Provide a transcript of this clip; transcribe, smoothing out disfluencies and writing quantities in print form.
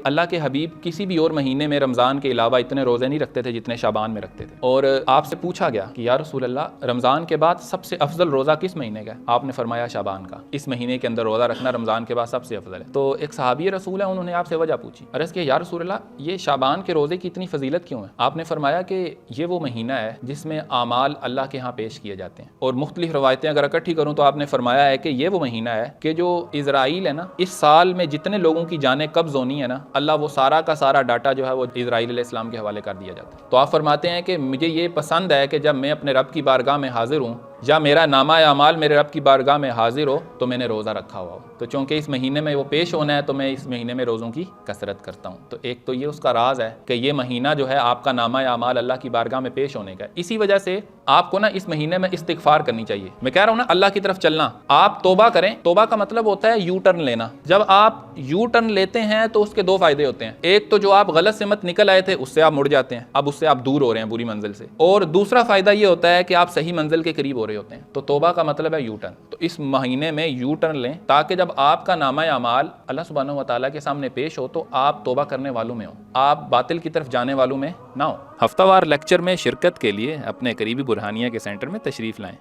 اللہ کے حبیب کسی بھی اور مہینے میں رمضان کے علاوہ اتنے روزے نہیں رکھتے تھے جتنے شعبان میں رکھتے تھے، اور آپ سے پوچھا گیا کہ یا رسول اللہ رمضان کے بعد سب سے افضل روزہ کس مہینے کا ہے؟ آپ نے فرمایا شعبان کا، اس مہینے کے اندر روزہ رکھنا رمضان کے بعد سب سے افضل ہے۔ تو ایک صحابی رسول ہے، انہوں نے آپ سے وجہ پوچھی، عرض کہ یا رسول اللہ یہ شعبان کے روزے کی اتنی فضیلت کیوں ہے؟ آپ نے فرمایا کہ یہ وہ مہینہ ہے جس میں اعمال اللہ کے ہاں پیش کیے جاتے ہیں، اور مختلف روایتیں اگر اکٹھی کروں تو آپ نے فرمایا ہے کہ یہ وہ مہینہ ہے کہ جو اسرائیل ہے نا، اس سال میں جتنے لوگوں کی جانیں قبض ہونی ہے نا، اللہ وہ سارا کا سارا ڈاٹا جو ہے وہ اسرائیل علیہ السلام کے حوالے کر دیا جاتا ہے۔ تو آپ فرماتے ہیں کہ مجھے یہ پسند ہے کہ جب میں اپنے رب کی بارگاہ میں حاضر ہوں یا میرا نامہ اعمال میرے رب کی بارگاہ میں حاضر ہو تو میں نے روزہ رکھا ہوا ہو، تو چونکہ اس مہینے میں وہ پیش ہونا ہے تو میں اس مہینے میں روزوں کی کثرت کرتا ہوں۔ تو ایک تو یہ اس کا راز ہے کہ یہ مہینہ جو ہے آپ کا نامہ اعمال اللہ کی بارگاہ میں پیش ہونے کا ہے۔ اسی وجہ سے آپ کو نا اس مہینے میں استغفار کرنی چاہیے۔ میں کہہ رہا ہوں نا اللہ کی طرف چلنا، آپ توبہ کریں۔ توبہ کا مطلب ہوتا ہے یو ٹرن لینا۔ جب آپ یو ٹرن لیتے ہیں تو اس کے دو فائدے ہوتے ہیں، ایک تو جو آپ غلط سمت نکل آئے تھے اس سے آپ مڑ جاتے ہیں، اب اس سے آپ دور ہو رہے ہیں بری منزل سے، اور دوسرا فائدہ یہ ہوتا ہے کہ آپ صحیح منزل کے قریب ہو رہے ہوتے ہیں۔ تو توبہ کا مطلب ہے یو ٹرن۔ تو اس مہینے میں یو ٹرن لیں تاکہ جب آپ کا نامہ اعمال اللہ سبحانہ و تعالیٰ کے سامنے پیش ہو تو آپ توبہ کرنے والوں میں ہو، آپ باطل کی طرف جانے والوں میں نہ ہو۔ ہفتہ وار لیکچر میں شرکت کے لیے اپنے قریبی برہانیہ کے سینٹر میں تشریف لائیں۔